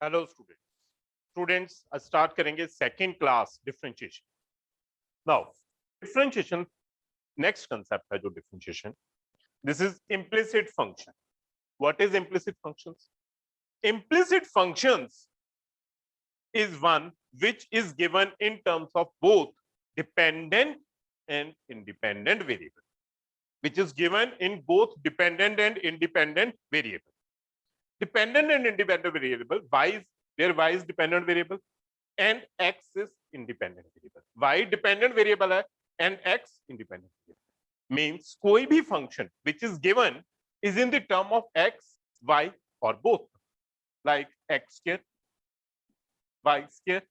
Hello students start करेंगे second class differentiation. Now differentiation next concept है जो differentiation, this is implicit function. What is implicit functions? Implicit functions is one which is given in terms of both dependent and independent variable, which is given in both dependent and independent variable. Dependent and independent variable, y is where y is dependent variable and x is independent variable. Y dependent variable है and x independent variable. Means कोई भी function which is given is in the term of x, y or both, like x square, y square,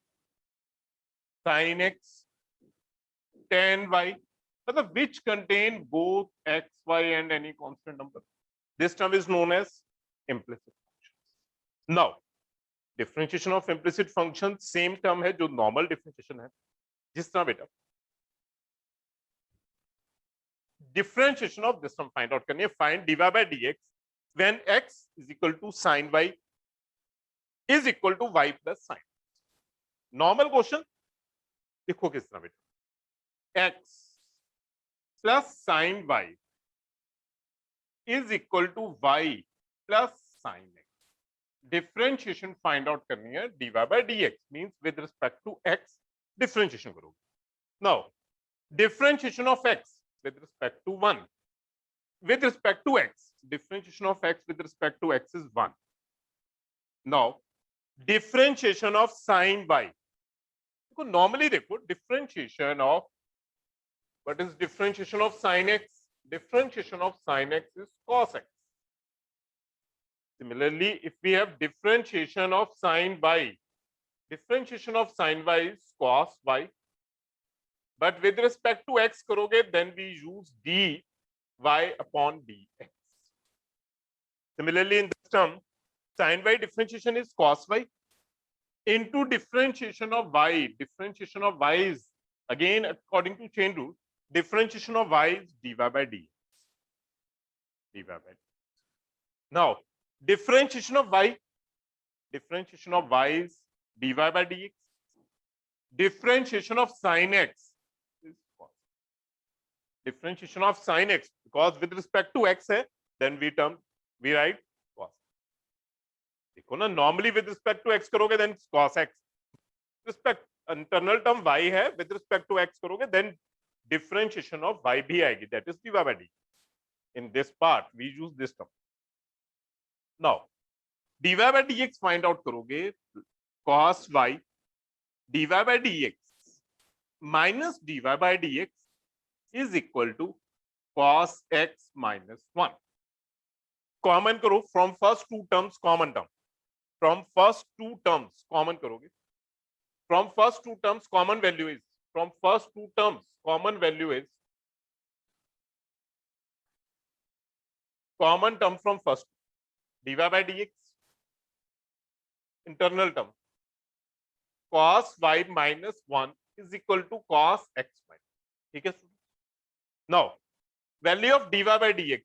sin x, tan y, मतलब which contain both x, y and any constant number. This term is known as implicit functions. Now, differentiation of implicit function same term है जो normal differentiation है। जिस तरह बेटा differentiation of this term find out करनी है, find dy by dx when x is equal to sin y is equal to y plus sin। Normal question देखो किस तरह बेटा, x plus sin y is equal to y plus sin x। Differentiation find out करनी है dy by dx means with respect to x differentiation करोगे। Now differentiation of x with respect to 1 with respect to x, differentiation of x with respect to x is 1. Now differentiation of sin y, देखो normally देखो differentiation of, what is differentiation of sin x? Differentiation of sin x is cos x. Similarly, if we have differentiation of sin y, differentiation of sin y is cos y, but with respect to x करोगे then we use dy upon dx. Similarly, in this term, sin y differentiation is cos y into differentiation of y. Differentiation of y is, again according to chain rule, differentiation of y is dy by dx. dy by dx. Now, differentiation of y is dy by dx. Differentiation of sin x is cos. Differentiation of sin x, because with respect to x है, then we write cos. देखो ना, normally with respect to x करोगे then cos x, respect internal term y है, with respect to x करोगे then differentiation of y भी आएगी, that is dy by dx. In this part we use this term. Now dy by dx find out करोगे, cos y dy by dx minus dy by dx is equal to cos x minus 1. Common करो from first two terms, common term from first two terms common करोगे, from first two terms common value is, from first two terms common value is, common term from first dy by dx internal term cos y minus 1 is equal to cos x minus, ठीक है। Now value of dy by dx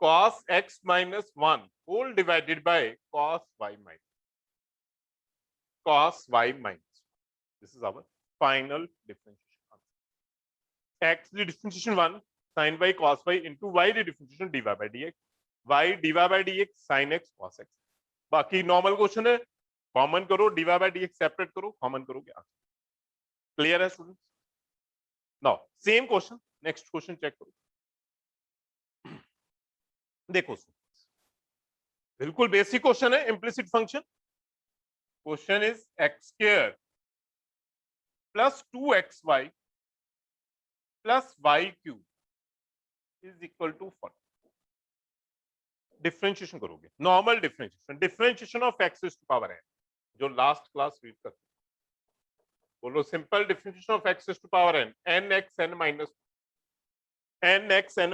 cos x minus 1 whole divided by cos y minus this is our final differentiation answer. X the differentiation 1 sin y cos y into y the differentiation dy by dx, y dy by dx sin x cos x. बाकी normal question है, common करो dy by dx separate करो, common करो क्या, clear है students? Now same question, next question check करो। देखो बिल्कुल बेसिक क्वेश्चन है, implicit function. Question is x square plus 2xy plus y cube is equal to 40। Differentiation करोगे, normal differentiation, differentiation of x to power n, जो last class read कर, बोलो simple differentiation of x to power N, N X N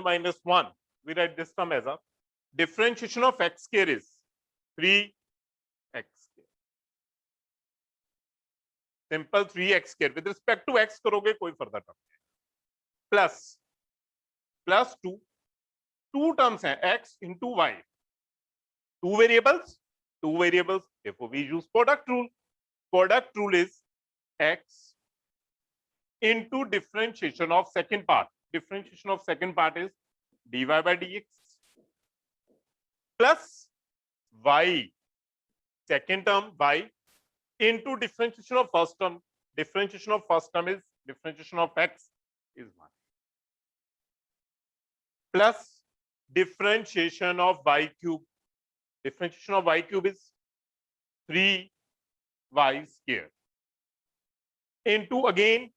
minus 1, we write this term as a differentiation of x square is 3x square, simple 3x square with respect to x करोगे कोई further term plus 2 terms हैं x into y, two variables two variables, therefore we use product rule. Product rule is x into differentiation of second part. Differentiation of second part is dy by dx plus y, second term y, into differentiation of first term. Differentiation of first term is differentiation of x is 1 plus differentiation of y cube. Differentiation of y cube is 3y square into again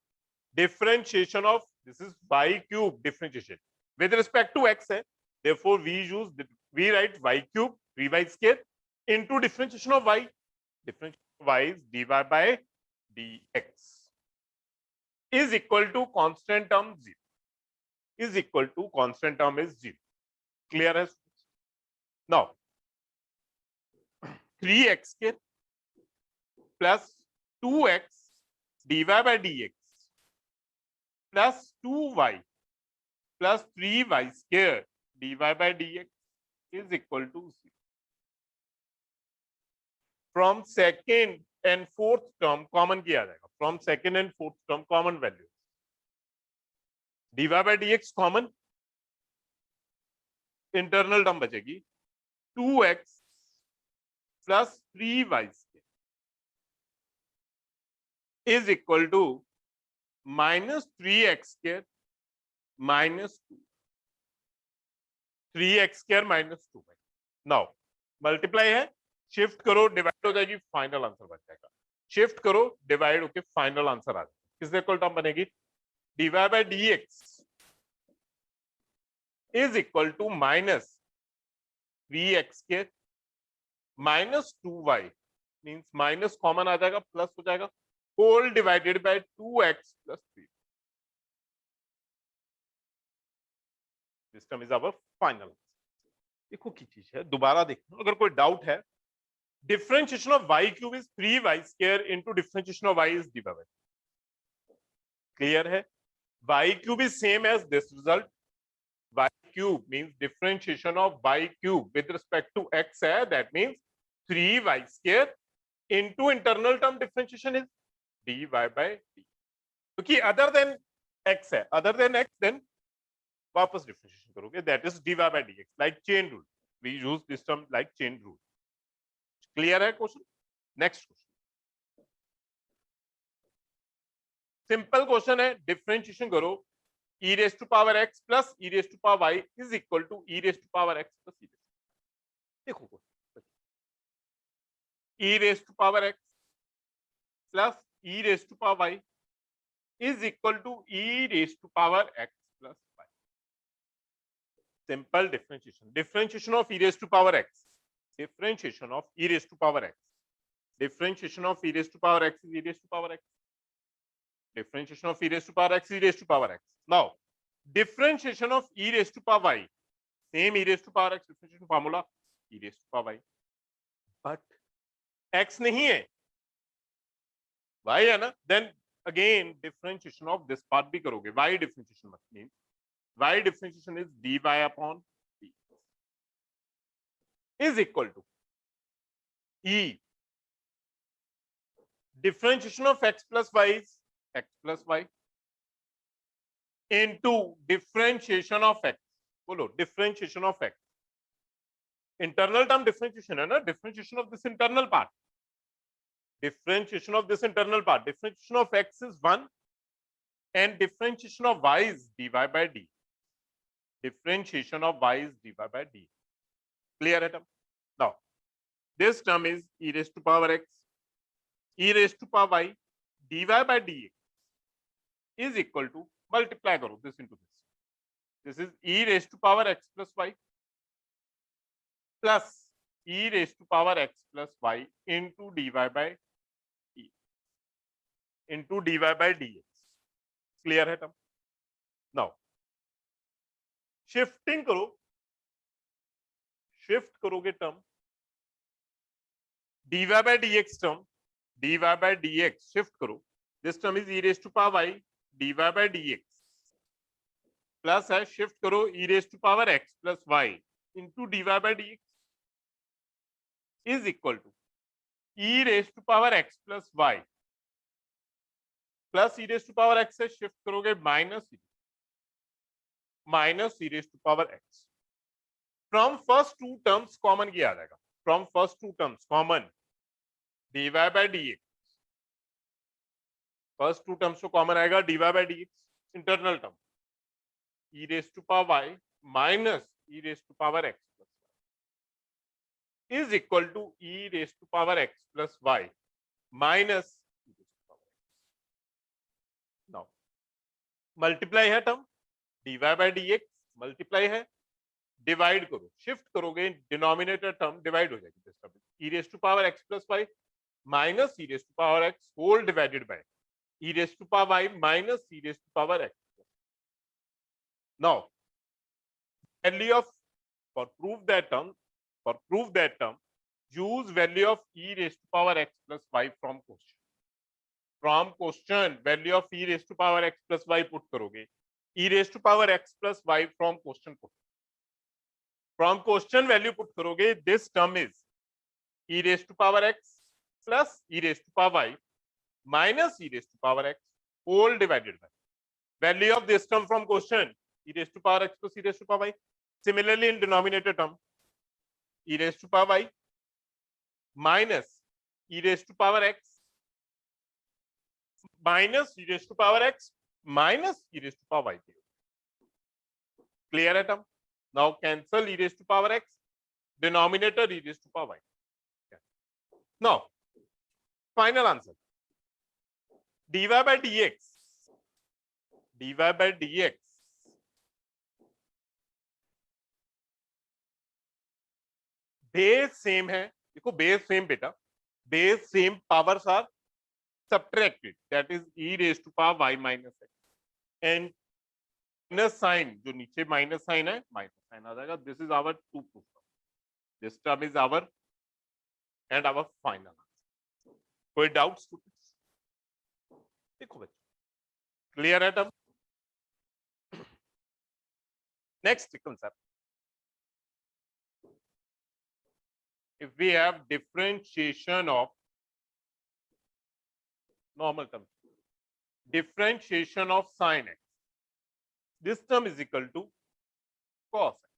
differentiation of, this is y cube differentiation with respect to x hai, therefore we write y cube 3y square into differentiation of y. Differentiation of y is dy by dx is equal to constant term 0, is equal to constant term is 0. Clear as? Now 3x square plus 2x dy by dx plus 2y plus 3y square dy by dx is equal to 0. From second and fourth term common किया जाएगा. From second and fourth term common value. dy by dx common, internal term बचेगी 2x plus 3y square is equal to minus 3x square minus 2. 3x square minus 2y. Now multiply है, shift करो, divide हो जाएगी, final answer बन जाएगा. Shift करो, divide होके final answer आ जाएगा. किस इक्वल टर्म बनेगी? dy by dx is equal to minus 3x square minus 2y means minus common आ जाएगा, प्लस हो जाएगा, whole divided by 2x plus 3. This term is our final. देखो की चीज है, दोबारा देखना अगर कोई डाउट है. Differentiation of y cube is 3y square into differentiation of y is dy by. Clear है? Y cube is same as this result. Y cube means differentiation of y cube with respect to x है, that means 3y square into internal term differentiation is dy by d. क्योंकि other than x है, other than x then वापस differentiation करोगे, that is dy by dx, like chain rule. We use this term like chain rule. Clear है question? Next question simple question है, differentiation करो e raise to power x plus e raise to power y is equal to e raise to power x plus e. देखो e raise to power x plus e raise to power y is equal to e raise to power x plus y. Simple differentiation. Differentiation of e raise to power x, differentiation of e raised to power x, differentiation of e raised to power x is e raised to power x, differentiation of e raised to power x is e raised to power x. Now differentiation of e raised to power y, same e raised to power x differentiation formula, e raised to power y, but x नहीं है, y है ना, then again differentiation of this part भी करोगे, y differentiation means y differentiation is dy upon is equal to e differentiation of x plus y is x plus y into differentiation of x. बोलो differentiation of x, internal term differentiation है ना, differentiation of this internal part, differentiation of this internal part, differentiation of x is 1 and differentiation of y is dy by d, differentiation of y is dy by d. Clear है term? Now this term is e raised to power x, e raised to power y dy by dx is equal to, multiply करो this into this, this is e raised to power x plus y plus e raised to power x plus y into dy by e into dy by dx. Clear है term? Now shifting करो, shift करोगे term dy by dx term, dy by dx shift करो, this term is e raised to power y dy by dx plus है, shift करो e raised to power x plus y into dy by dx. Is equal to E raise to power X plus Y plus E raise to power X से shift करोगे minus E raise to power X. From first two terms common किया जाएगा, from first two terms common dy by dx, first two terms को common आएगा dy by dx, internal term e raise to power y minus e raise to power x plus y is equal to e raise to power x plus y minus e raise to power x। Now multiply है term dy by dx, multiply है, divide करो, shift करोगे denominator term divide हो जाएगी this term e raise to power x plus y minus e raise to power x whole divided by e raised to power y minus e raised to power x. Now, value of for prove that term, use value of e raised to power x plus y from question. From question, value of e raised to power x plus y put करोगे, e raised to power x plus y from question put. From question value put करोगे, this term is e raised to power x plus e raised to power y minus e raised to power x whole divided by value of this term from question e raised to power x plus e raised to power y. Similarly, in denominator term e raised to power y minus e raised to power x minus e raised to power x minus e raised to power y. Clear है term? Now cancel e raised to power x, denominator e raised to power y. Now final answer dy by dx base same है, देखो base same बेटा, base same, powers are subtracted, that is e raise to power y minus x and minus sign, जो नीचे minus sign है minus sign आ जाएगा। This is our two proof, this term is our end our final answer. कोई doubts? देखो बच्चों, clear है term? Next concept, if we have differentiation of normal term, differentiation of sin x, this term is equal to cos x.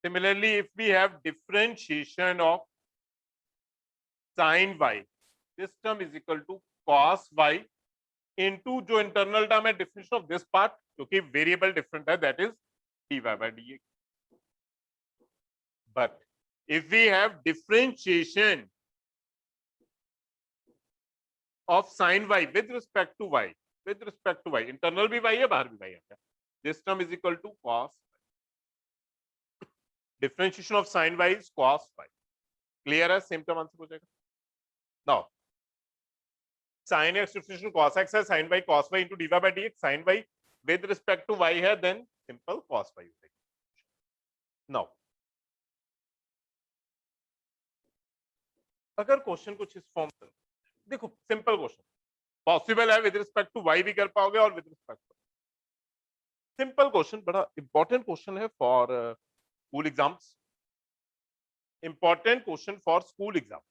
Similarly, if we have differentiation of sin y, this term is equal to cos y into जो internal term है definition of this part, क्योंकि variable different है, that is dy by dx. But if we have differentiation of sin y with respect to y, internal भी y है, बाहर भी y है, this term is equal to cos y. Differentiation of sin y is cos y. Clear है? Same term answer हो जाएगा. Now sin x differentiation cos x है, sin y cos y into dy by dx, sin y with respect to y है, then simple cos y हो जाएगी. Now अगर question कुछ इस फॉर्म से, देखो सिंपल क्वेश्चन, पॉसिबल है विद रिस्पेक्ट टू y भी कर पाओगे और with respect to, simple question, बड़ा इंपॉर्टेंट क्वेश्चन है for school exams, important question for school exams.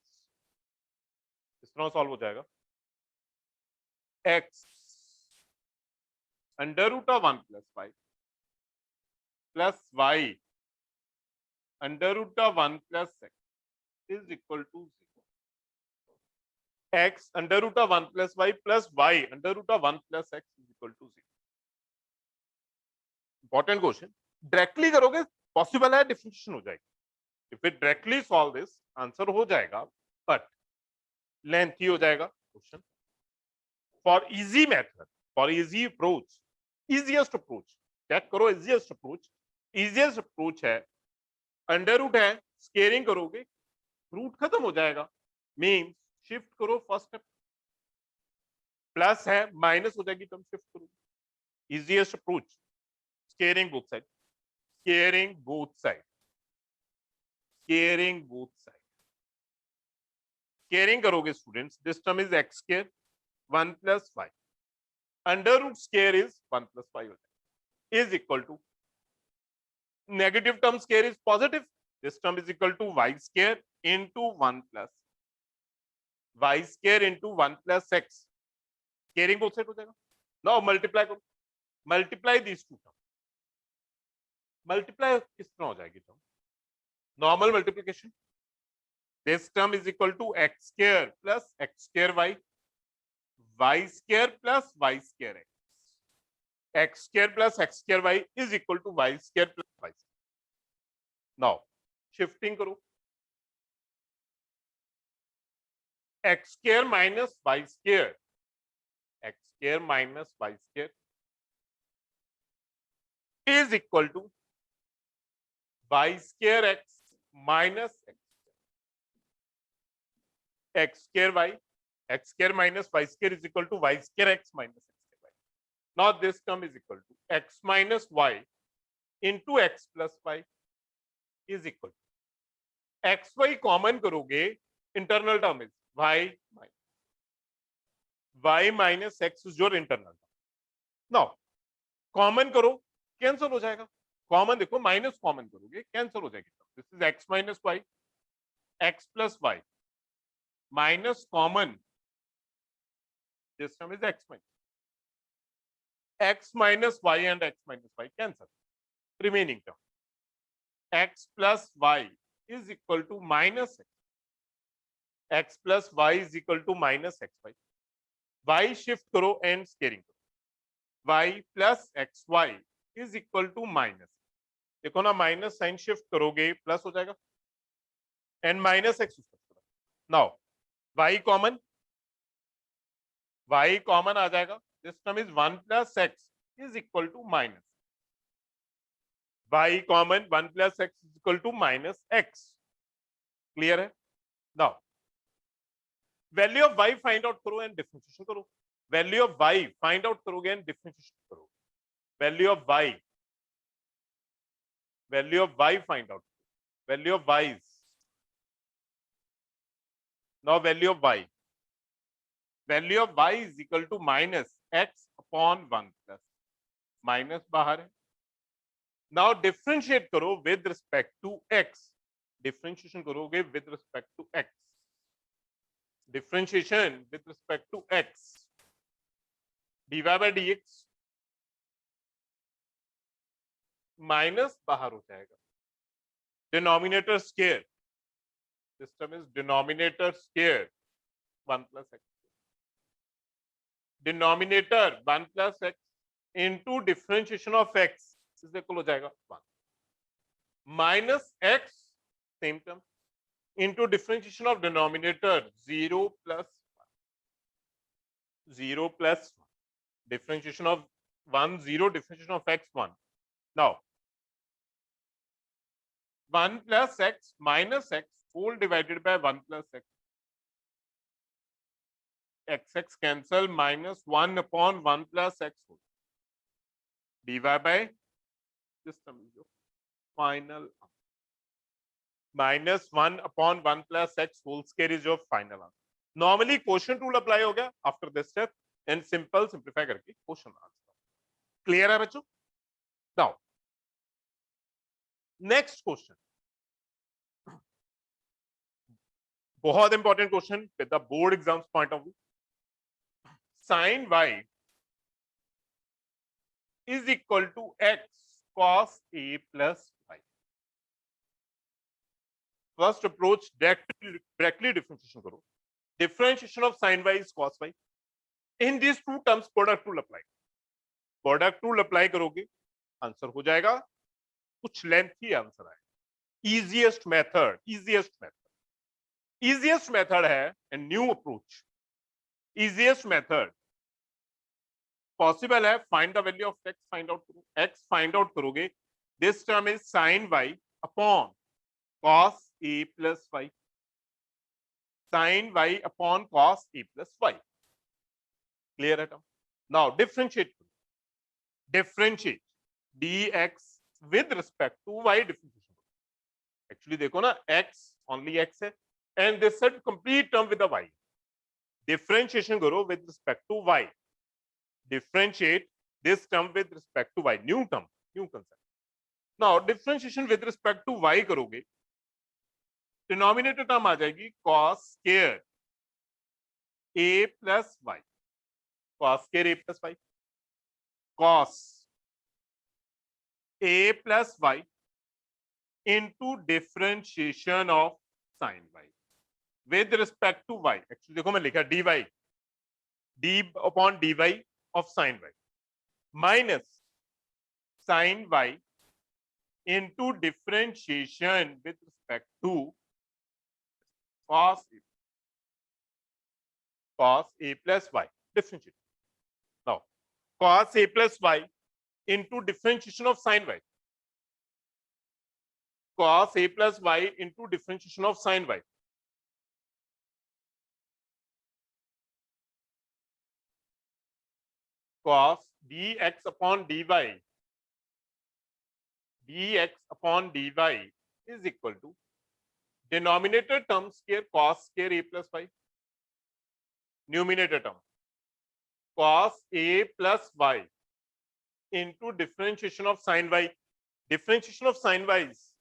इस तरह सॉल्व हो जाएगा. x under root of 1 plus y plus y under root of 1 plus x is equal to x under root of 1 plus y plus y under root of 1 plus x is equal to 0. Important question. Directly करोगे possible है, differentiation हो जाएगी. If we directly solve this, answer हो जाएगा, but lengthy हो जाएगा question. For easy method, for easy approach, easiest approach, check करो easiest approach. Easiest approach है under root है, scaling करोगे, root खत्म हो जाएगा, means शिफ्ट करो फर्स्ट स्टेप, प्लस है माइनस हो जाएगी टर्म, शिफ्ट करो. Easiest approach, squaring both side, squaring both side, squaring both side. Squaring करोगे students, this term is x square 1 plus y, under root square is 1 plus y हो जाएगा, is equal to negative term square is positive, this term is equal to y square into 1 plus y square into 1 plus x. Scaring both sides हो जाएगा. Now multiply करो. Multiply these two terms. Multiply किस तरह हो जाएगी term? Normal multiplication. This term is equal to x square plus x square y square plus y square x square plus x square y is equal to y square plus y square. Now shifting करो. X square minus y square, x square minus y square is equal to y square x minus x square y. X square minus y square is equal to y square x minus x square y. Now this term is equal to x minus y into x plus y is equal to x y common करोगे, internal term is y minus x is your internal term. Now common करो, cancel हो जाएगा. Common देखो, minus common करोगे, cancel हो जाएगी. This is x minus y, x plus y minus common. This term is x minus y and x minus y cancel. Remaining term x plus y is equal to minus x plus y is equal to minus xy. Y shift करो and scaling करो. y plus xy is equal to minus. देखो ना, minus sign shift करोगे plus हो जाएगा and minus x. Now y common आ जाएगा. This term is 1 plus x is equal to minus. y common 1 plus x is equal to minus x. Clear है? Now value of y find out करो and differentiation करो. Value of y find out करोगे and differentiation करो. Value of y find out. Value of y is now value of y is equal to minus x upon 1 plus minus बाहर है. Now differentiate करो with respect to x. Differentiation करोगे with respect to x. Differentiation with respect to x. dy by dx minus बाहर हो जाएगा. Denominator square. This term is denominator square 1 plus x. Denominator 1 plus x into differentiation of x is equal हो जाएगा 1 minus x same term into differentiation of denominator 0 plus 1. Differentiation of 1 0, differentiation of x 1. Now 1 plus x minus x whole divided by 1 plus x. X cancel minus 1 upon 1 plus x whole. dy by this term is your final answer. Minus 1 upon 1 plus x whole square is your final answer. Normally quotient rule apply हो गया after this step and simple simplify करके quotient answer. Clear है बच्चों? Now next question. बहुत important question with the board exams point of view. sin y is equal to x cos a plus y. First approach directly differentiation करो. Differentiation of sin y is cos y. In these two terms product rule apply. Product rule apply करोगे answer हो जाएगा. कुछ length ही answer आएगा. Easiest method है and new approach. Easiest method possible है. Find the value of x, find out करो. x find out करोगे. This term is sin y upon cos a plus y. Sin y upon cos a plus y. Clear है term? Now differentiate dx with respect to y differentiation. Actually देखो ना, x only x है and this is complete term with the y. Differentiation करो with respect to y. Differentiate this term with respect to y. New term, new concept. Now differentiation with respect to y करोगे denominator term आ जाएगी cos square a plus y, cos square a plus y, cos a plus y into differentiation of sine y with respect to y. Actually देखो मैं लिखा dy, d upon dy of sine y minus sine y into differentiation with respect to cos a plus y differentiate. Now cos a plus y into differentiation of sin y, cos a plus y into differentiation of sin y, cos dx upon dy, dx upon dy is equal to denominator term square cos square a plus y, numerator term cos a plus y into differentiation of sin y, differentiation of sin y is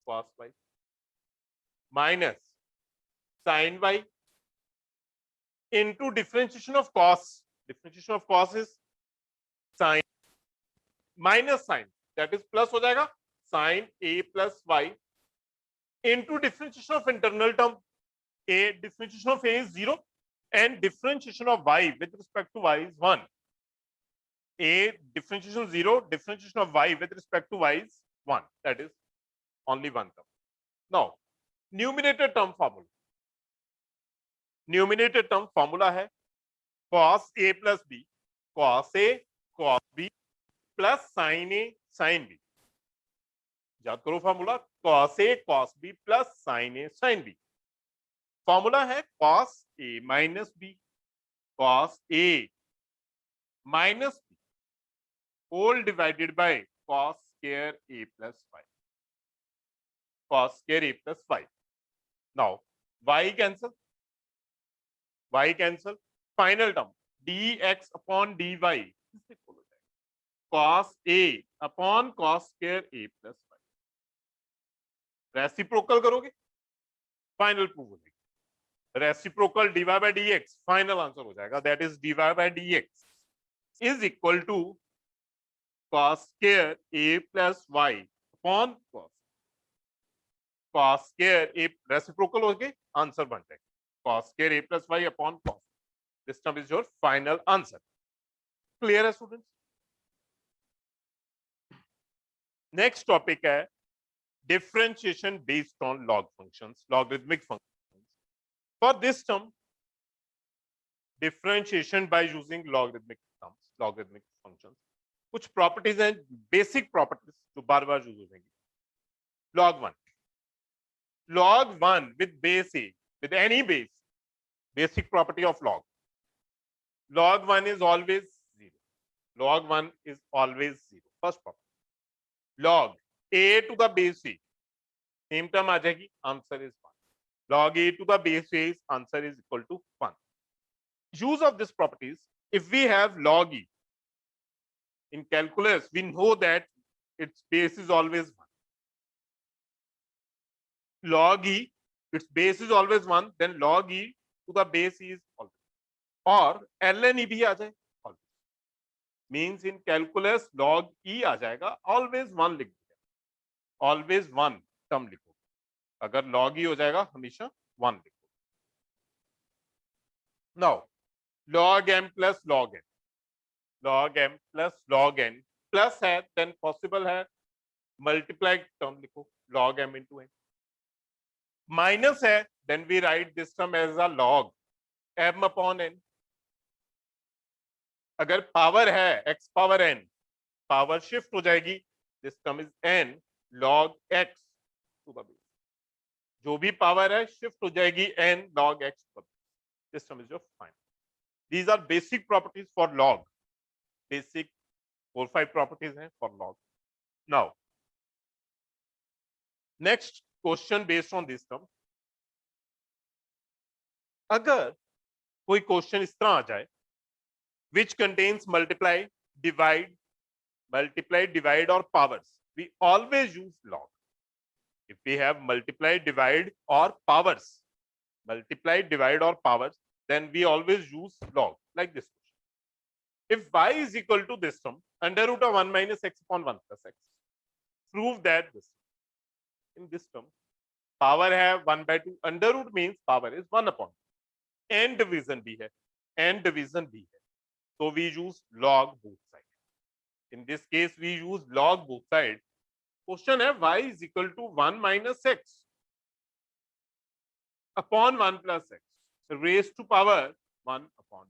cos y minus sin y into differentiation of cos, differentiation of cos is sin minus sin, that is plus हो जाएगा sin a plus y into differentiation of internal term a, differentiation of a is 0 and differentiation of y with respect to y is 1. A differentiation 0, differentiation of y with respect to y is 1, that is only one term. Now numerator term formula, numerator term formula है cos a plus b, cos a cos b plus sin a sin b. याद करो formula cos a cos b plus sin a sin b. Formula है cos a minus b, cos a minus b whole divided by cos square a plus y, cos square a plus y. Now y cancel, y cancel, final term dx upon dy is equal to cos a upon cos square a plus y. Reciprocal करोगे final prove हो जाएगी, reciprocal dy by dx final answer हो जाएगा, that is dy by dx is equal to cos square a plus y upon cos square a, reciprocal हो गए answer बन जाएगा cos square a plus y upon cos. This term is your final answer. Clear है students? Next topic है differentiation based on log functions, logarithmic functions. For this term, differentiation by using logarithmic terms, logarithmic functions. कुछ properties हैं, basic properties जो बार बार use हो जाएंगी. log 1 with base a, with any base, basic property of log 1 is always 0, log 1 is always 0, first property. log a to the base a, same term आ जाएगी, answer is 1. log a to the base a, answer is equal to 1. Use of this properties, if we have log e in calculus, we know that its base is always 1. log e, its base is always 1, then log e to the base e is always, और ln e भी आ जाए always, means in calculus log e आ जाएगा, always 1 लिख दिया, always 1 term लिखो, अगर log e हो जाएगा हमेशा 1 लिखो. now log m plus log n, log m plus log n plus है देन पॉसिबल है मल्टीप्लाई टर्म लिखो log m into n. Minus है then we write this term as a log m upon n. अगर power है x power n, power shift हो जाएगी, this term is n log x to the base, जो भी power है shift हो जाएगी n log x to the base. This term is your final. These are basic properties for log, basic 4-5 properties हैं for log. Now next question based on this term, अगर कोई question इस तरह आ जाए which contains multiply, divide और powers, we always use log. If we have multiply, divide or powers, multiply, divide or powers, then we always use log like this. If y is equal to this term, under root of 1 minus x upon 1 plus x, prove that this in this term power है 1 by 2, under root means power is 1 upon, and division भी है, and division भी है, so we use log both sides. In this case we use log both sides. Question है y is equal to 1 minus x upon 1 plus x raised to power 1 upon,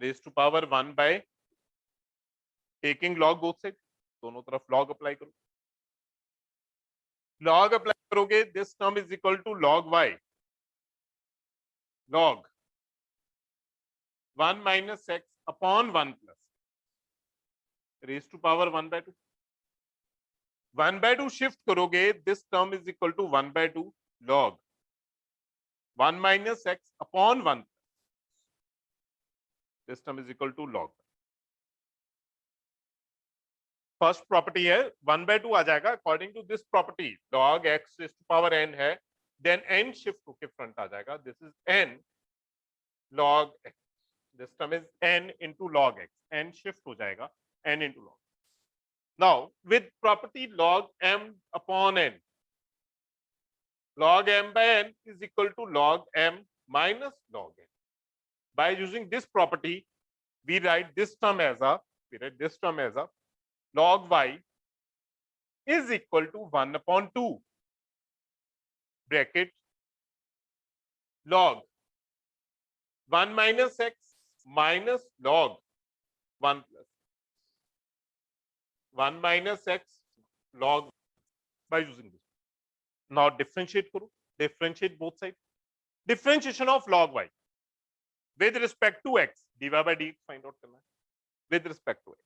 raised to power 1 by taking log both sides, दोनों तरफ log apply करो, log apply करोगे, this term is equal to log y, log 1 minus x upon 1 plus raised to power 1 by 2. 1 by 2 shift करोगे, this term is equal to 1 by 2 log 1 minus x upon 1. This term is equal to log. First property है 1 by 2 आ जाएगा according to this property, log x raised to power n है, then n shift होके front आ जाएगा, this is n log x, this term is n into log x, n shift हो जाएगा n into log. Now with property log m upon n, log m by n is equal to log m minus log n. By using this property, we write this term as a log y is equal to 1 upon 2 bracket log 1 minus x minus log 1 plus 1 minus x log, by using this. Now differentiate करो, differentiate both sides. Differentiation of log y with respect to x, dy by dx find out करना है with respect to x.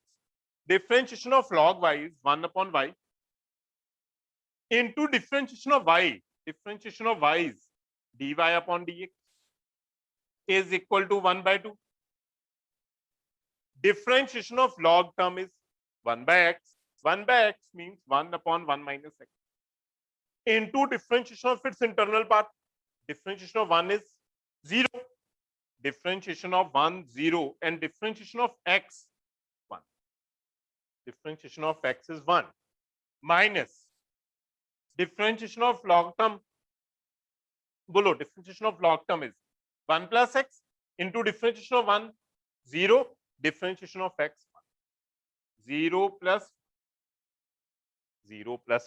Differentiation of log y is 1 upon y into differentiation of y. Differentiation of y is dy upon dx is equal to 1 by 2. Differentiation of log term is 1 by x. 1 by x means 1 upon 1 minus x into differentiation of its internal part. Differentiation of 1 is 0. Differentiation of 1 0 and differentiation of x 1. Differentiation of x is 1 minus differentiation of log term. Below differentiation of log term is 1 plus x into differentiation of 1 0, differentiation of x 1, 0 plus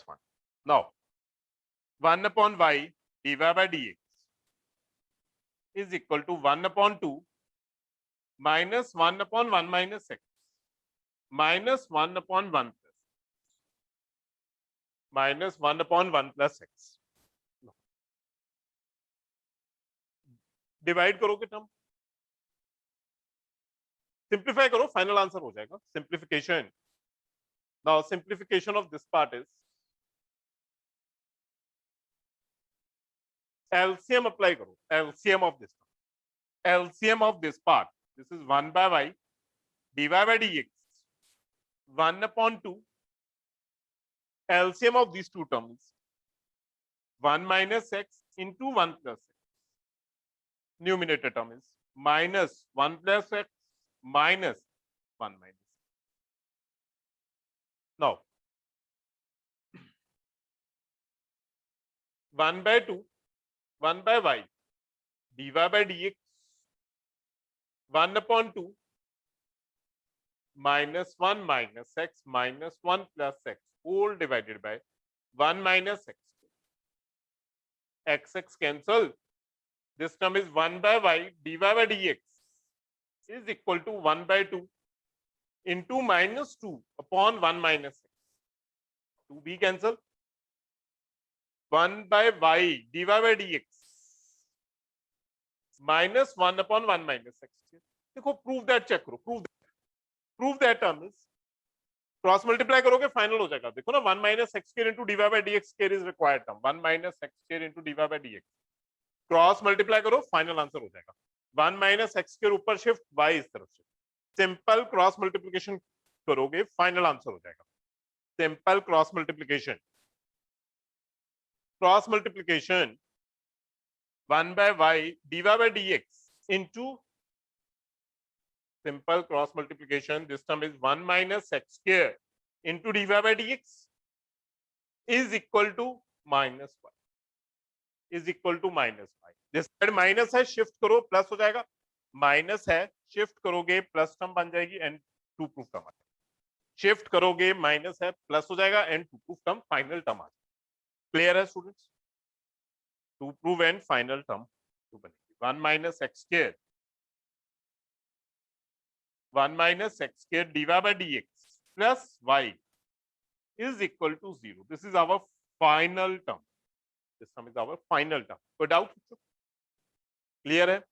1. Now 1 upon y dy by dx is equal to 1 upon 2 minus 1 upon 1 minus x minus 1 upon 1 plus minus 1 upon 1 plus x. Divide करोगे term, simplify करो, final answer हो जाएगा. Simplification. Now simplification of this part is LCM apply करो. LCM of this LCM of this part, this is 1 by y dy by dx 1 upon 2. LCM of these two terms 1 minus x into 1 plus x. Numerator term is minus 1 plus x minus 1 minus. Now 1 by 2 1 by y dy by dx 1 upon 2 minus 1 minus x minus 1 plus x whole divided by 1 minus x. X cancel. This term is 1 by y dy by dx is equal to 1 by 2 into minus 2 upon 1 minus x. 2b cancel. 1 by y dy by dx minus 1 upon 1 minus x. देखो prove that check करो. Prove that term is cross multiply करोगे final हो जाएगा. देखो ना 1 minus x square into d y by d x square is required term. 1 minus x square into d y by d x cross multiply करो final answer हो जाएगा. 1 minus x square ऊपर shift y इस तरफ से simple cross multiplication करोगे final answer हो जाएगा. Simple cross multiplication cross multiplication 1 by y dy by dx into simple cross multiplication. This term is 1 minus x square into dy by dx is equal to minus y. Is equal to minus y. This side minus है, shift करो plus हो जाएगा. Minus है, shift करोगे plus term बन जाएगी and to proof term आ जाएगा. शिफ्ट करोगे माइनस है, प्लस हो जाएगा and to proof term final term आ जाएगा. क्लियर है students? To prove and final term to बनेगी 1 minus x square 1 minus x square dy by dx plus y is equal to 0. This is our final term. This term is our final term. कोई doubt? Clear है?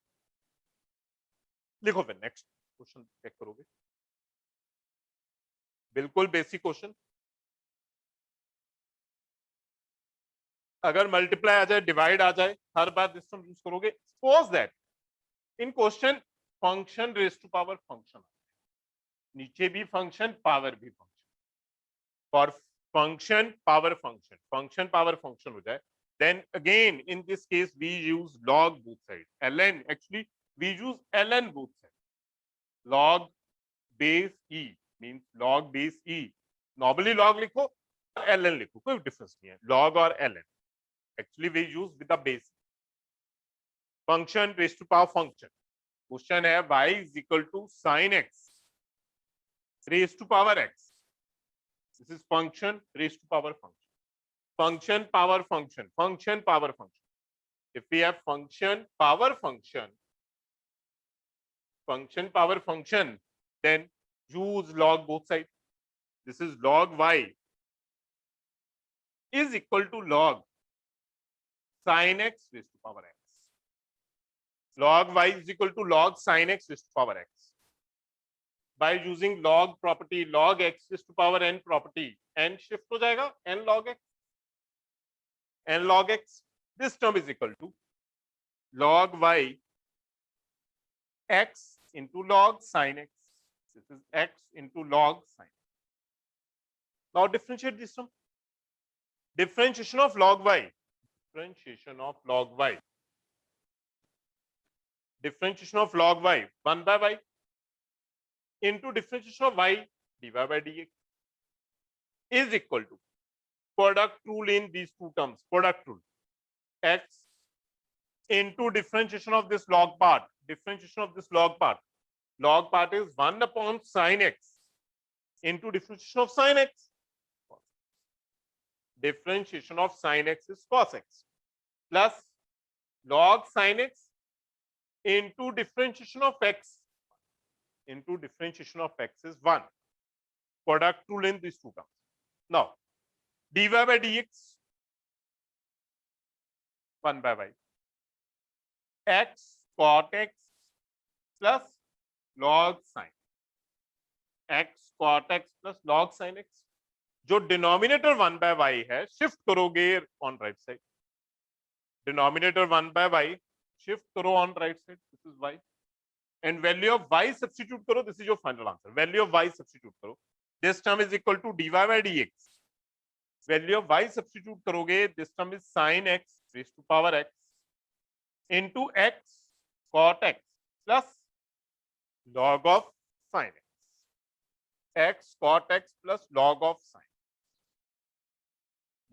लिखो फिर next question check करोगे. बिल्कुल basic question. अगर multiply आ जाए, divide आ जाए, हर बार दिस टर्म यूज करोगे. Suppose that in question function raise to power function, नीचे भी फंक्शन पावर भी function, for function power function, function power function हो जाए, then again in this case we use log both sides. ln, actually we use ln both sides. log base e means log base e. normally log लिखो, ln लिखो, कोई difference नहीं है. log और ln actually we use with the base. function raised to power function. Question है y is equal to sin x raised to power x. this is function raised to power function. Function power function, function power function. If we have function power function, function power function, then use log both sides. This is log y is equal to log sin x raised to power x. Log y is equal to log sin x raised to power x. By using log property, log x raised to power n property, n shift हो जाएगा n log x. And log x, this term is equal to log y x into log sin x. This is x into log sin. Now differentiate this term. Differentiation of log y. Differentiation of log y. Differentiation of log y 1 by y into differentiation of y dy by dx is equal to product rule in these two terms. Product rule x into differentiation of this log part. Differentiation of this log part. Log part is 1 upon sin x into differentiation of sin x. Differentiation of sin x is cos x plus log sin x into differentiation of x into differentiation of x is 1. Product rule in these two terms. Now dy by dx 1 by y x cot x plus log sin x cot x plus log sin x. जो denominator 1 by y है, shift करोगे on right side. Denominator 1 by y shift करो on right side. This is y and value of y substitute करो. This is your final answer. Value of y substitute करो. This term is equal to dy by dx. Value of y substitute करोगे, this term is sin x raised to power x into x cot x plus log of sin x. x cot x plus log of sin.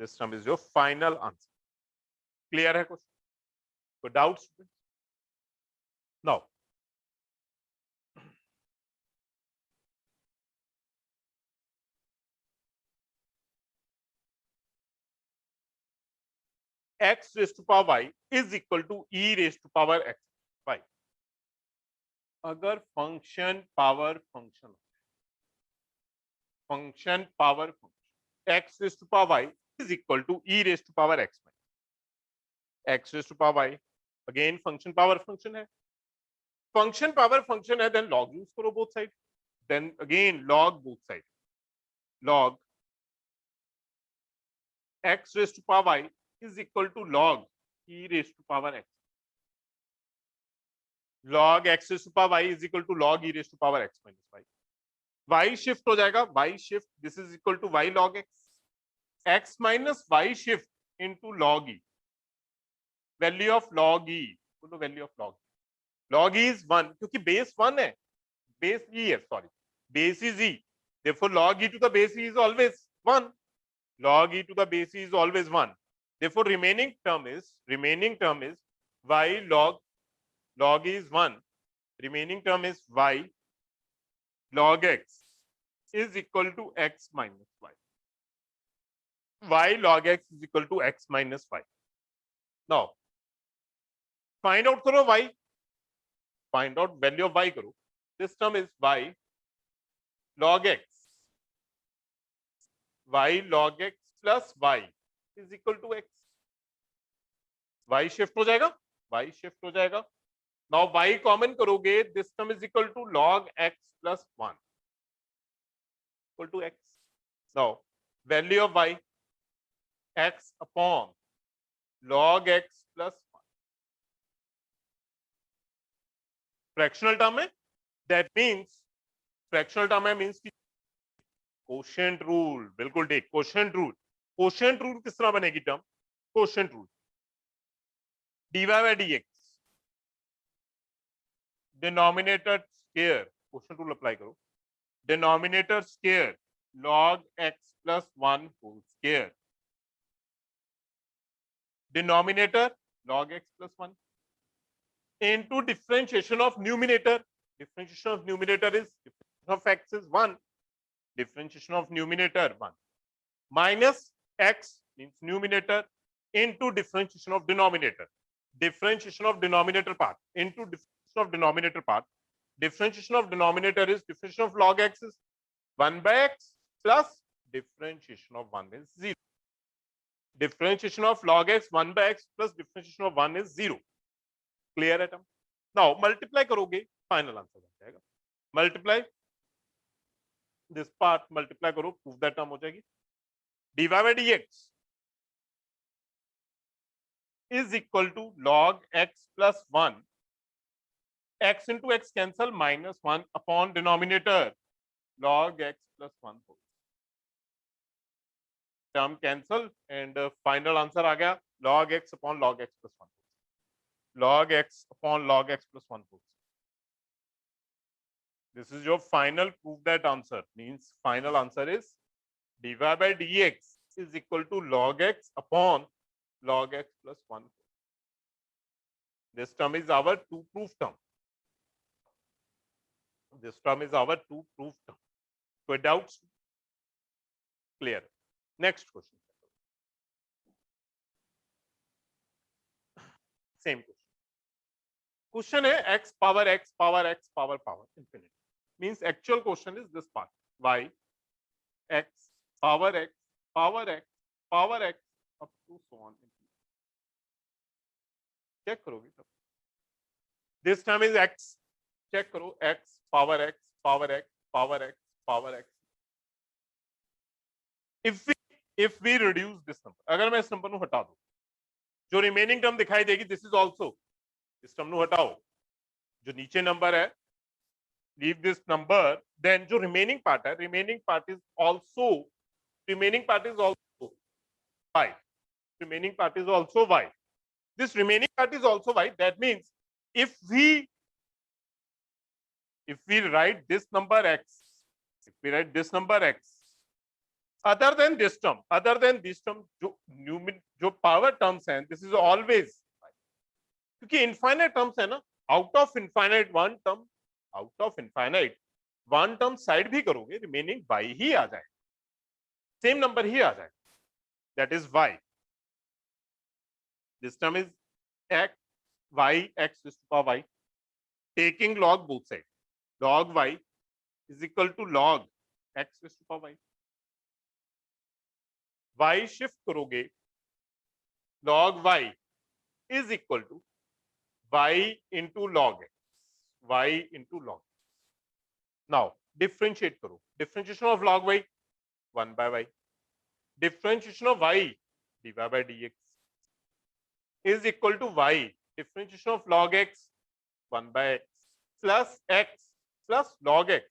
This term is your final answer. Clear है कुछ? कोई doubts? Now x raised to power y is equal to e raised to power x y. अगर function power function, function power function x raised to power y is equal to e raised to power x y. x raised to power y again function power function है. function power function है, then log use करो both side. then again log both side. log x raised to power y is equal to log e raised to power x. log x raised to power y is equal to log e raised to power x minus y. y shift हो जाएगा, y shift, this is equal to y log x. x minus y shift into log e. Value of log e. बोलो value of log. Log e is 1 क्योंकि base 1 है. Base e है, sorry. Base is e. Therefore, log e to the base e is always 1. Log e to the base e is always 1. Therefore, remaining term is y log e is 1. Remaining term is y log x is equal to x minus y. Y log x is equal to x minus y. Now, find out करो y. Find out value of y करो. This term is y log x. Y log x plus y is equal to x. Y shift हो जाएगा. Y shift हो जाएगा. Now y common करोगे. This term is equal to log x plus 1 equal to x. Now value of y x upon log x plus 1. Fractional term है. That means fractional term है means कि quotient rule. बिल्कुल ठीक. Quotient rule. Quotient rule किस तरह बनेगी term? Quotient rule. dy by dx. Denominator square. Quotient rule apply करो. Denominator square log x plus 1 whole square. Denominator log x plus 1 into differentiation of numerator. Differentiation of numerator is differentiation of x is 1. Differentiation of numerator 1 minus x means numerator into differentiation of denominator. Differentiation of denominator part into differentiation of denominator part. Differentiation of denominator is differentiation of log x is 1 by x plus differentiation of 1 is 0. Differentiation of log x 1 by x plus differentiation of 1 is 0. Clear atom? Now multiply करोगे final answer बन जाएगा. Multiply this part, multiply करो, prove that term हो जाएगी. dy by dx is equal to log x plus 1. X into x cancel minus 1 upon denominator log x plus 1 whole. Term cancel and final answer आ गया log x upon log x plus 1. Log x upon log x plus 1 whole. This is your final prove that answer. Means final answer is dy by dx is equal to log x upon log x plus 1. This term is our to proof term. This term is our to proof term. So doubts? Clear. Next question. Same question. Question है x power x power x power power infinity. Means actual question is this part. Y x power x power x power x up to so on. Check करोगे तब. This term is x. Check करो x power x power x power x power x. If we reduce this number, अगर मैं इस number को हटा दूं, जो रिमेनिंग टर्म दिखाई देगी, दिस इज ऑल्सो इस टर्म को हटाओ, जो नीचे नंबर है, leave this number, then जो remaining part है, remaining part is also y. Remaining part is also y. This remaining part is also y. That means if we write this number x, other than this term, जो power terms हैं, this is always y. क्योंकि infinite terms है ना, out of infinite one term side भी करोगे, remaining y ही आ जाएगा, same number ही आ जाएगा, that is y. This term is x y x is to power y, taking log both sides, log y is equal to log x is to power y. Y shift करोगे, log y is equal to y into log x, y into log. Now differentiate करो, differentiation of log y 1 by y, differentiation of y dy by dx is equal to y differentiation of log x 1 by x plus log x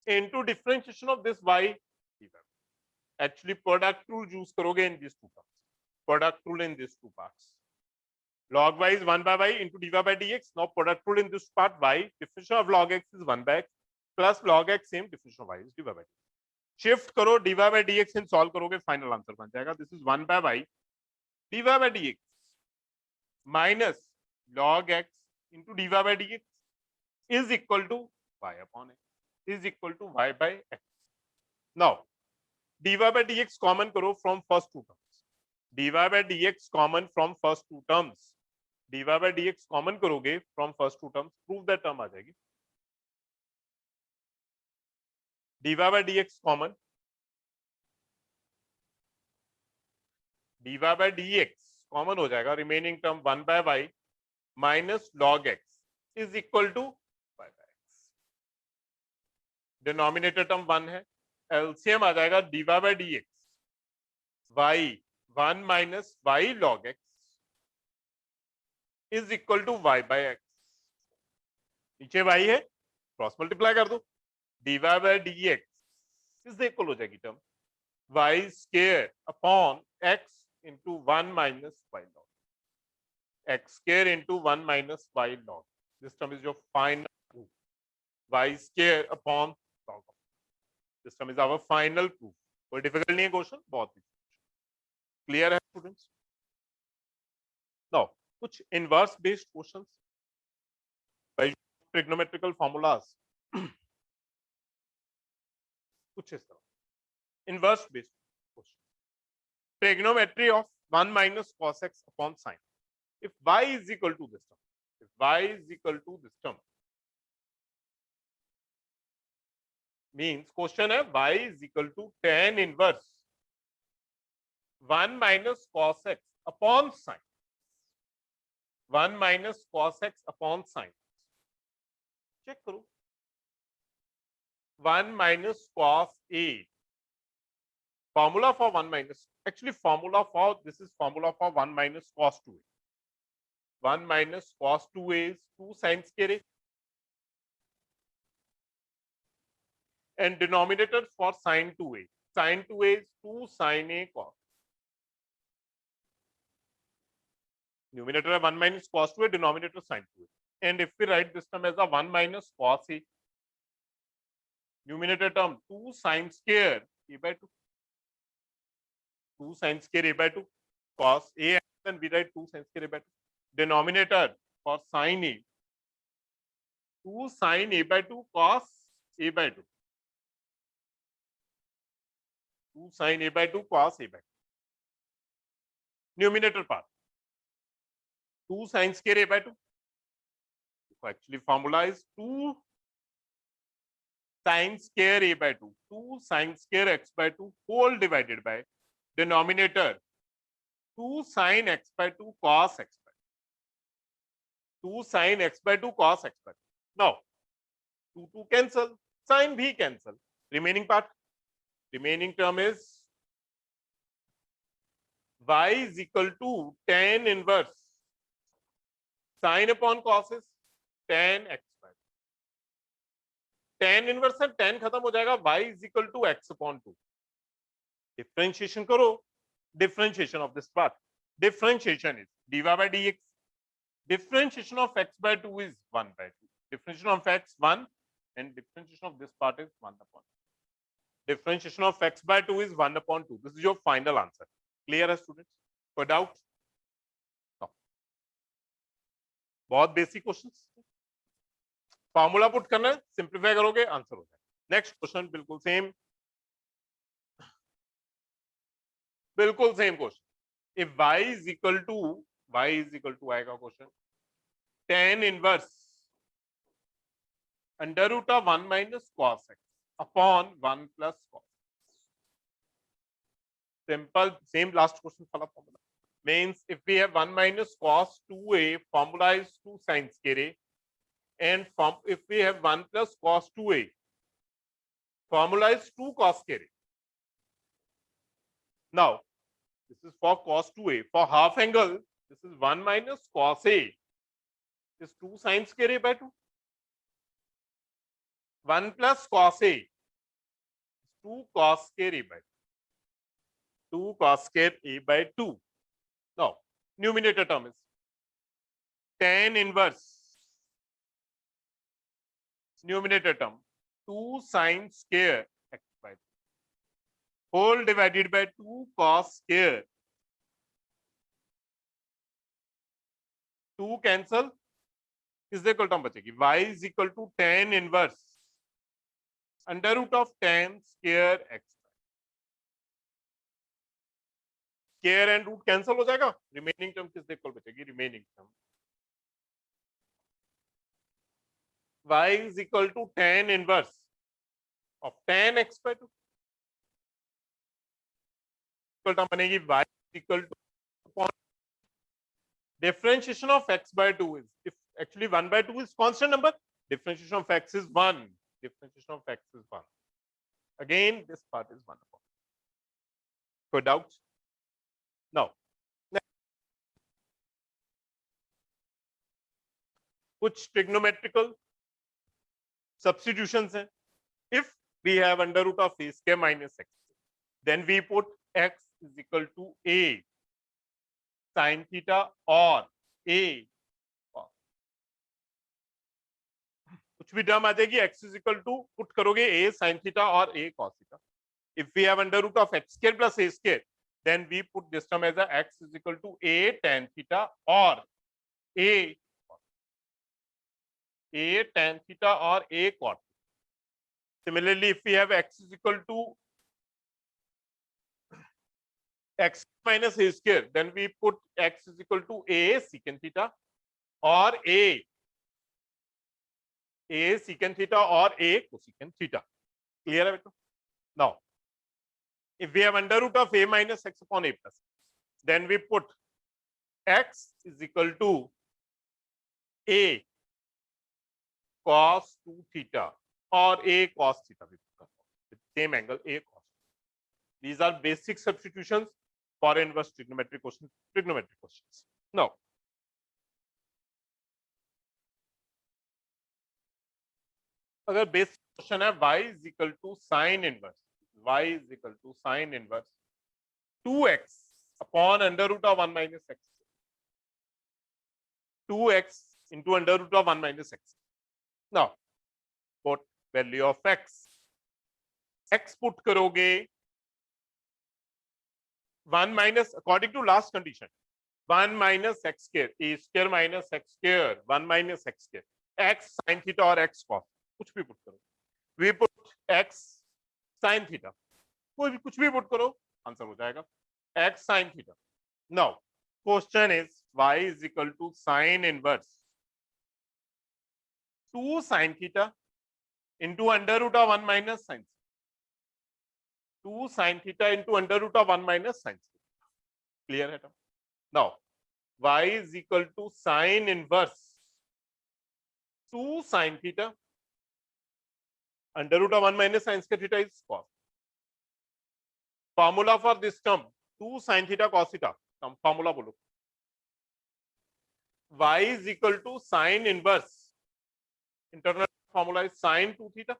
into differentiation of this y dy by. Actually, product rule use करोगे in these two parts. Product rule in these two parts. Log y is 1 by y into dy by dx. Now product rule in this part, y differential of log x is 1 by x plus log x same differential of y is dy by dx. Shift करो dy by dx and solve करोगे final answer बन जाएगा. This is 1 by y dy by dx minus log x into dy by dx is equal to y upon x is equal to y by x. Now dy by dx common करो from first two terms. dy by dx common from first two terms. dy by dx common करोगे from first two terms. Prove that term आ जाएगी. dy by dx common. dy by dx common हो जाएगा. Remaining term 1 by y minus log x is equal to y by x. Denominator term 1 है. LCM आ जाएगा dy by dx y 1 minus y log x is equal to y by x. नीचे y है cross multiply कर दो. dy by dx is equal हो जाएगी term y square upon x into 1 minus y log. X square into 1 minus y log. This term is your final proof. Y square upon log. This term is our final proof. कोई difficult नहीं है question, बहुत ही clear है students. Now कुछ inverse based questions bye trigonometrical formulas. कुछ इस तरह inverse based question. Trigonometry of 1 minus cos x upon sin. If y is equal to this term, if y is equal to this term, means question है y is equal to tan inverse 1 minus cos x upon sin. 1 minus cos x upon sin. Check करो. 1 minus cos a. Formula for 1 minus, actually formula for, this is formula for 1 minus cos 2a. 1 minus cos 2a is 2 sin square a. And denominator for sin 2a. Sin 2a is 2 sin a cos. Numerator है 1 minus cos 2a, denominator sin 2a. And if we write this term as a 1 minus cos a, numerator term 2 sin square a by 2. 2 sin square a by 2 cos a, and then we write 2 sin square a by 2. Denominator for sin a 2 sin a by 2 cos a by 2. 2 sin a by 2 cos a by 2. Numerator part 2 sin square a by 2. So actually formula is 2 sin square a by 2. 2 sin square x by 2 whole divided by denominator 2 sin x by 2 cos x by 2. 2 sin x by 2 cos x by 2. Now 2 cancel, sin bhi cancel. Remaining part, remaining term is y is equal to tan inverse sin upon cos is tan x by 2. tan inverse से tan खत्म हो जाएगा, y is equal to x upon 2. Differentiation करो. Differentiation of this part. Differentiation is dy by dx. Differentiation of x by 2 is 1 by 2. Differentiation of x 1 and differentiation of this part is 1 upon 2. Differentiation of x by 2 is 1 upon 2. This is your final answer. Clear है students? कोई doubt? No. बहुत basic questions. Formula put करना है, simplify करोगे answer हो जाएगा. Next question बिल्कुल same question. If y is equal to आएगा question tan inverse under root of 1 minus cos x upon 1 plus cos. Simple same last question वाला formula. Means if we have 1 minus cos 2a, formula is 2 sin square a. And if we have 1 plus cos 2a, formula is 2 cos square a. Now, this is for cos 2a. For half angle, this is 1 minus cos a is 2 sin square a by 2. 1 plus cos a is 2 cos square a by 2. 2 cos square a by 2. Now numerator term is tan inverse numerator term 2 sin square x by 2 whole divided by 2 cos square 2 cancel किस equal term बचेगी y is equal to tan inverse under root of tan square x square and root cancel हो जाएगा remaining term किस equal बचेगी remaining term y is equal to tan inverse of tan x by 2 equal term बनेगी y is equal to differentiation of x by 2 is if actually 1 by 2 is constant number differentiation of x is 1 differentiation of x is 1 again this part is 1 upon कोई doubt now कुछ trigonometrical substitutions हैं if we have under root of a square minus x then we put x is equal to a sin theta or a कुछ भी term आ जाएगी x is equal to put करोगे a sin theta और a cos theta if we have under root of x square plus a square then we put this term as a x is equal to a tan theta or a tan theta or a cot. Similarly, if we have x is equal to x minus a square, then we put x is equal to a secant theta or a secant theta or a cosecant theta. Clear है बेटा? Now, if we have under root of a minus x upon a plus, then we put x is equal to a cos 2 theta or a cos theta with same angle a cos. These are basic substitutions for inverse trigonometric questions. Now, अगर basic question है y is equal to sin inverse 2x upon under root of 1 minus x 2x into under root of 1 minus x. Now, put value of x put करोगे 1 minus according to last condition 1 minus x square a square minus x square 1 minus x square x sin theta और x cos कुछ भी put करो we put x sin theta कोई भी कुछ भी put करो आंसर हो जाएगा x sin theta. Now question is y is equal to sin inverse 2 sin theta into under root of 1 minus sin 2 sin theta into under root of 1 minus sin. Clear है? Now y is equal to sin inverse 2 sin theta under root of 1 minus sin square theta is cos. Formula for this term 2 sin theta cos theta. Formula बोलो. Y is equal to sin inverse. Internal formula is sin 2 theta.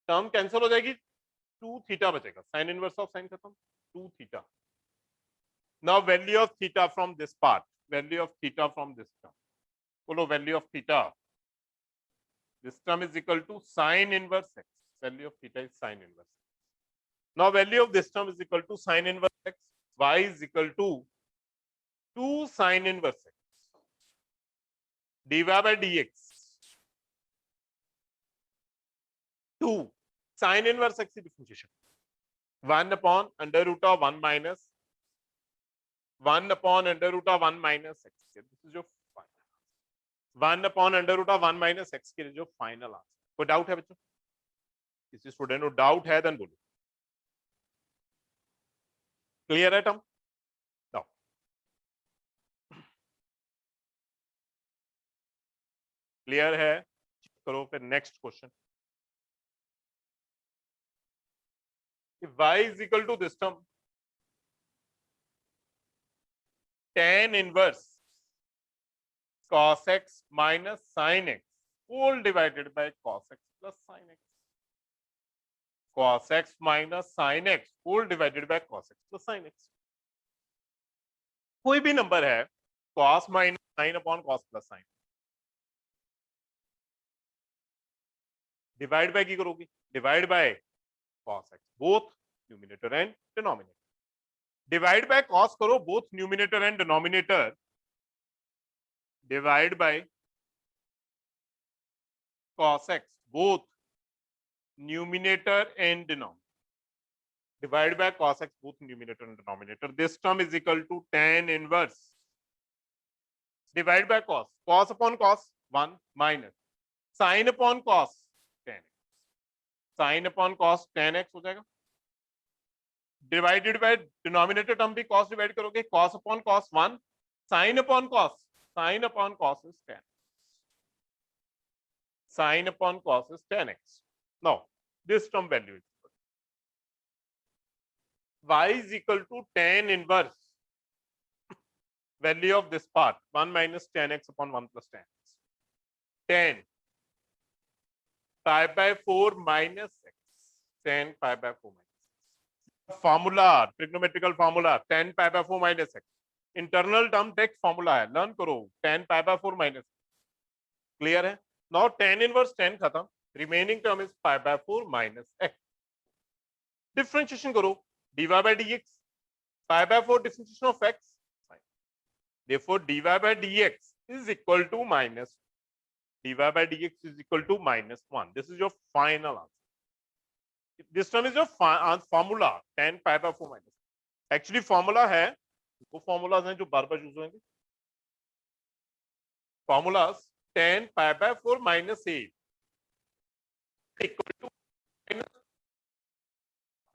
Term cancel हो जाएगी 2 theta बचेगा. Sin inverse of sin खत्म 2 theta. Now value of theta from this part. Value of theta from this term. बोलो value of theta. This term is equal to sin inverse x. Value of theta is sin inverse. Now value of this term is equal to sin inverse x. Y is equal to 2 sin inverse x. dy by dx. 2 sin inverse x differentiation. 1 upon under root of 1 minus 1 upon under root of 1 minus x. This is your 1 upon under root of 1 minus x के जो final answer. कोई doubt है बच्चों? किसी student को doubt है then बोलो. Clear है टर्म? नाउ क्लियर है? करो फिर next question. If y is equal to this term tan inverse cos x minus sin x whole divided by cos x plus sin x. cos x minus sin x whole divided by cos x plus sin x। कोई भी number है cos minus sin upon cos plus sin, divide by की करोगी, divide by cos x both numerator and denominator. Divide by cos करो both numerator and denominator, divide by cos x both numerator and denominator, divide by cos x both numerator and denominator. This term is equal to tan inverse, divide by cos, cos upon cos 1 minus sin upon cos tan x, sin upon cos tan x हो जाएगा, divided by denominator term भी cos divide करोगे, cos upon cos 1 sin upon cos, sin upon cos is tan, sin upon cos is tan x. Now this term value is y is equal to tan inverse value of this part 1 minus tan x upon 1 plus tan x, tan pi by 4 minus x, tan pi by 4 minus x. Formula, trigonometrical formula tan pi by 4 minus x, internal term text formula है, learn करो, tan pi by 4 minus, clear है। Now tan inverse tan खत्म, remaining term is pi by 4 minus x। Differentiation करो, dy by dx, pi by 4 differentiation of x, therefore dy by dx is equal to minus, dy by dx is equal to minus 1. This is your final answer. This term is your formula tan pi by 4 minus, actually formula है, वो formulas हैं जो बार बार use होंगे, formulas tan pi by 4 minus a equal to minus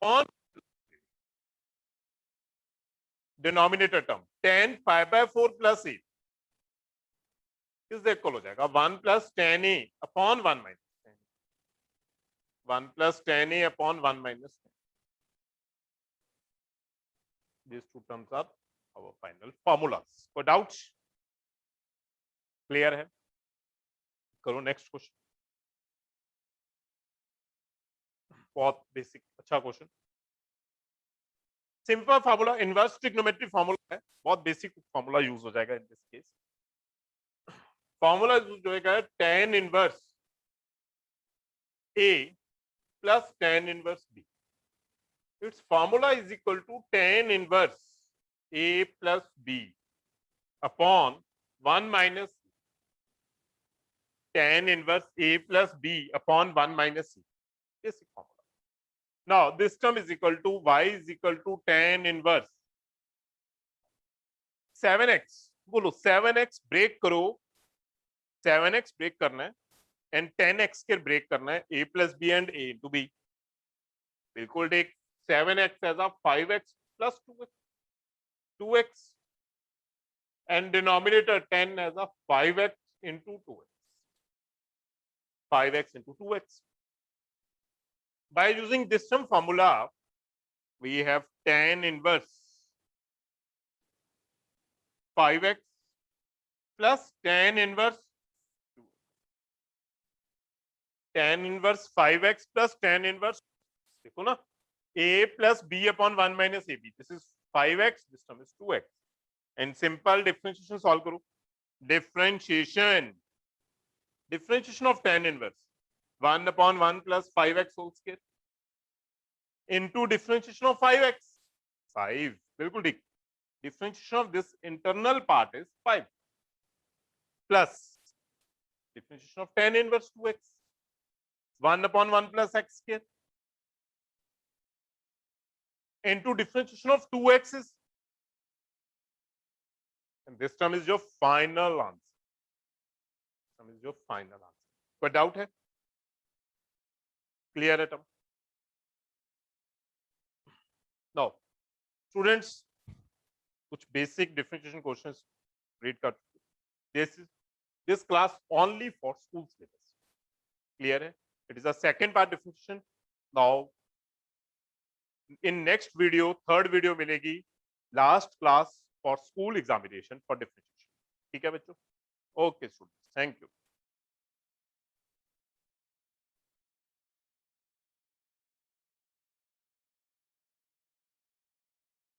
on denominator term tan pi by 4 plus a किस equal हो जाएगा 1 plus tan a upon 1 minus 1 plus tan a upon 1 minus 10. These two terms are our final formulas. कोई doubts, clear है? करो next question, बहुत basic अच्छा question, simple formula, inverse trigonometry formula है, बहुत बेसिक फार्मूला यूज हो जाएगा in this case. Formula use होएगा tan inverse a plus tan inverse b, its formula is equal to tan inverse a plus b upon 1 minus tan inverse a plus b upon 1 minus c, basic formula. Now this term is equal to y is equal to tan inverse 7x, बोलो 7x break करो, 7x break करना है and 10x के break करना है, a plus b and a into b, बिल्कुल ठीक, 7x as a 5x plus 2x, 2x and denominator 10 as a 5x into 2x, 5x into 2x. By using this sum formula, we have tan inverse 5x plus tan inverse 2x. Tan inverse 5x plus tan inverse, देखो ना, a plus b upon 1 minus ab, this is 5x, this term is 2x, and simple differentiation solve करो, differentiation of tan inverse 1 upon 1 plus 5x whole square into differentiation of 5x 5, बिल्कुल ठीक, differentiation of this internal part is 5 plus differentiation of tan inverse 2x 1 upon 1 plus x square into differentiation of 2x is, and this term is your final answer. This term is your final answer. कोई doubt है? Clear है term? Now students, कुछ basic differentiation questions read कर, this class only for school syllabus, clear है? It is a second part differentiation. Now in next video, third video मिलेगी, last class for school examination for differentiation, ठीक है बच्चों? Okay students, thank you.